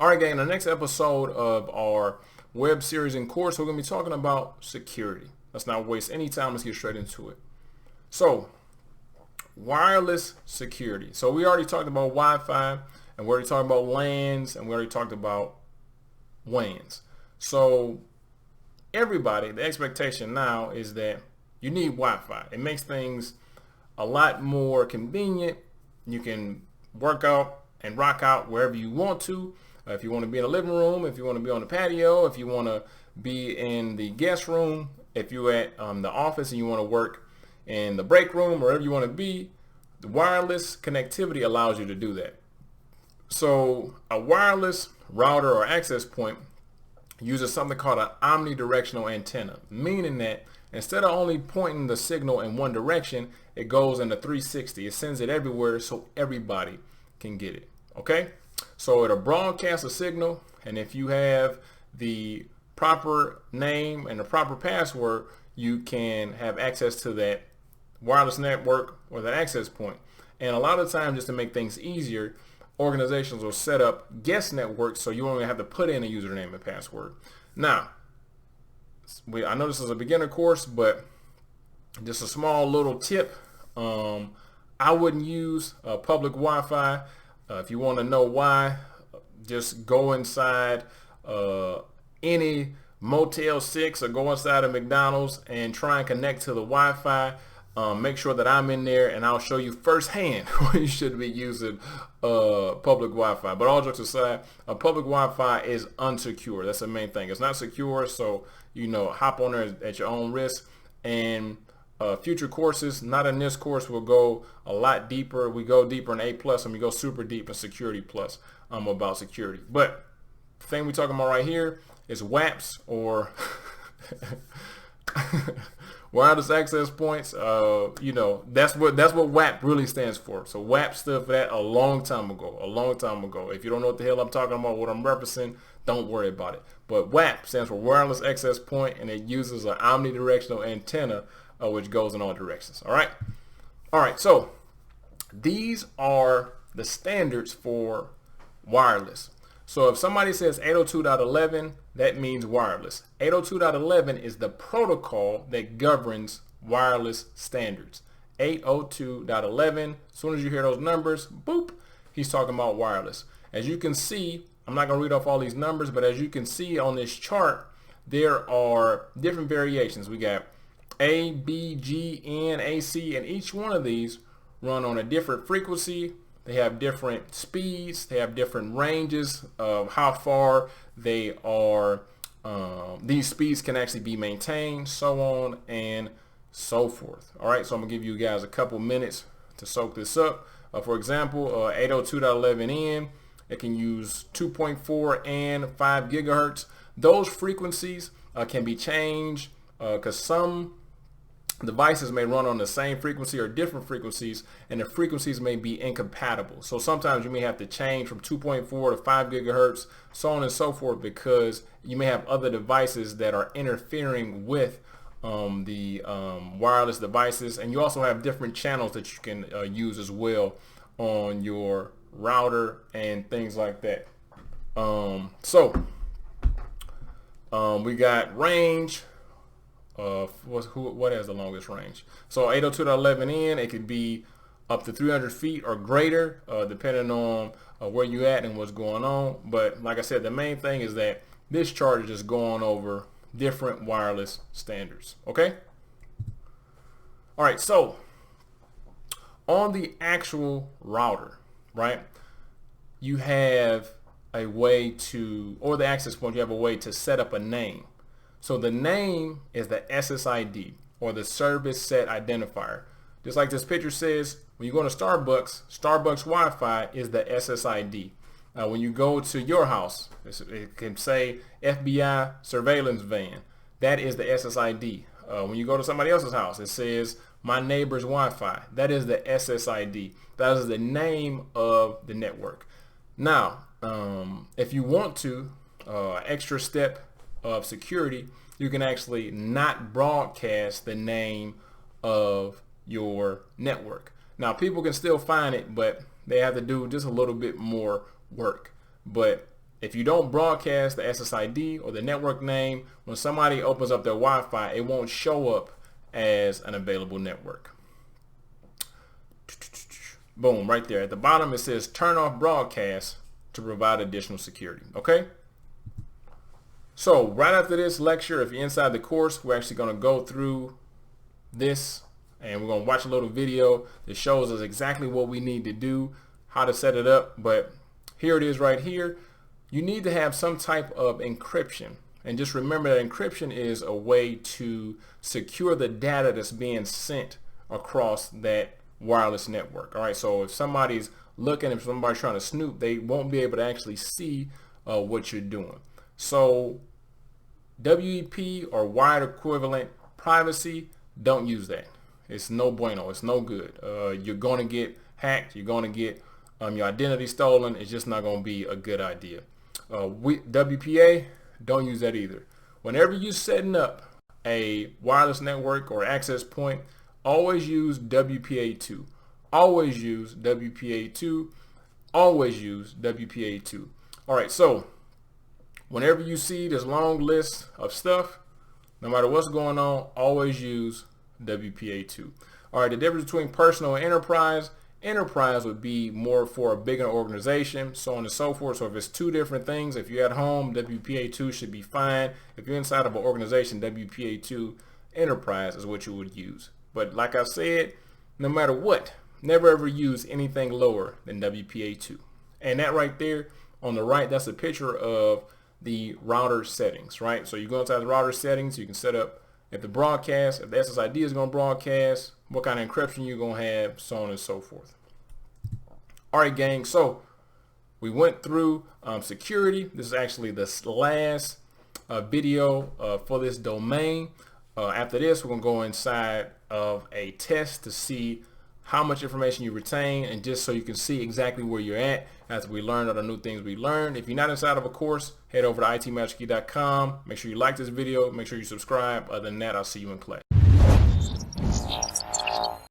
All right, gang, in the next episode of our web series and course, we're going to be talking about security. Let's not waste any time. Let's get straight into it. So, wireless security. So we already talked about Wi-Fi, and we already talked about LANs, and we already talked about WANs. So everybody, the expectation now is that you need Wi-Fi. It makes things a lot more convenient. You can work out and rock out wherever you want to. If you want to be in the living room, if you want to be on the patio, if you want to be in the guest room, if you're at the office and you want to work in the break room, wherever you want to be, the wireless connectivity allows you to do that. So a wireless router or access point uses something called an omnidirectional antenna, meaning that instead of only pointing the signal in one direction, it goes in a 360. It sends it everywhere so everybody can get it. Okay? So it'll broadcast a signal, and if you have the proper name and the proper password, you can have access to that wireless network or that access point. And a lot of times, just to make things easier, organizations will set up guest networks so you only have to put in a username and password. Now, I know this is a beginner course, but just a small little tip. I wouldn't use public Wi-Fi. If you want to know why, just go inside any Motel 6 or go inside a McDonald's and try and connect to the Wi-Fi. Make sure that I'm in there, and I'll show you firsthand where you should be using public Wi-Fi. But all jokes aside, public Wi-Fi is unsecure. That's the main thing. It's not secure, so hop on there at your own risk. And future courses, not in this course, will go a lot deeper. We go deeper in A+, and we go super deep in Security Plus about security. But the thing we're talking about right here is WAPs, or wireless access points. That's what WAP really stands for. So WAP stood for that a long time ago. If you don't know what the hell I'm talking about, what I'm referencing, don't worry about it. But WAP stands for wireless access point, and it uses an omnidirectional antenna which goes in all directions. All right, so these are the standards for wireless. So if somebody says 802.11, that means wireless. 802.11 is the protocol that governs wireless standards. 802.11, as soon as you hear those numbers, boop, he's talking about wireless. As you can see, I'm not going to read off all these numbers, but as you can see on this chart, there are different variations. We got A, B, G, N, AC, and each one of these run on a different frequency. They have different speeds. They have different ranges of how far they are. These speeds can actually be maintained, so on and so forth. All right, so I'm gonna give you guys a couple minutes to soak this up. For example, 802.11n, it can use 2.4 and 5 gigahertz. Those frequencies can be changed because some devices may run on the same frequency or different frequencies, and the frequencies may be incompatible. So sometimes you may have to change from 2.4 to 5 gigahertz, so on and so forth, because you may have other devices that are interfering with the wireless devices. And you also have different channels that you can use as well on your router and things like that. We got range. What has the longest range? So 802.11n, it could be up to 300 feet or greater, depending on where you at and what's going on. But like I said, the main thing is that this chart is just going over different wireless standards. Okay? All right, so on the actual router, right, you have a way to, or the access point, you have a way to set up a name. So the name is the SSID, or the service set identifier. Just like this picture says, when you go to Starbucks, Starbucks Wi-Fi is the SSID. When you go to your house, it can say FBI surveillance van. That is the SSID. When you go to somebody else's house, it says my neighbor's Wi-Fi. That is the SSID. That is the name of the network. Now, if you want to, extra step of security, you can actually not broadcast the name of your network. Now, people can still find it, but they have to do just a little bit more work. But if you don't broadcast the SSID or the network name, when somebody opens up their Wi-Fi, it won't show up as an available network. Boom, right there. At the bottom it says turn off broadcast to provide additional security. Okay? So right after this lecture, if you're inside the course, we're actually going to go through this and we're going to watch a little video that shows us exactly what we need to do, how to set it up. But here it is right here. You need to have some type of encryption. And just remember that encryption is a way to secure the data that's being sent across that wireless network. All right, so if somebody's looking, if somebody's trying to snoop, they won't be able to actually see what you're doing. So WEP or wired equivalent privacy, don't use that. It's no bueno. It's no good. You're going to get hacked. You're going to get your identity stolen. It's just not going to be a good idea. WPA, don't use that either. Whenever you're setting up a wireless network or access point, always use WPA2. Always use WPA2. Always use WPA2. All right, so whenever you see this long list of stuff, no matter what's going on, always use WPA2. All right, the difference between personal and enterprise. Enterprise would be more for a bigger organization, so on and so forth. So if it's two different things, if you're at home, WPA2 should be fine. If you're inside of an organization, WPA2 enterprise is what you would use. But like I said, no matter what, never ever use anything lower than WPA2. And that right there on the right, that's a picture of the router settings, right? So you go inside the router settings, you can set up if the broadcast, if the SSID is going to broadcast, what kind of encryption you're going to have, so on and so forth. All right, gang, so we went through security. This is actually the last video for this domain. After this, we're going to go inside of a test to see how much information you retain, and just so you can see exactly where you're at as we learn all the new things we learned. If you're not inside of a course, head over to itmasterkey.com. Make sure you like this video. Make sure you subscribe. Other than that, I'll see you in class.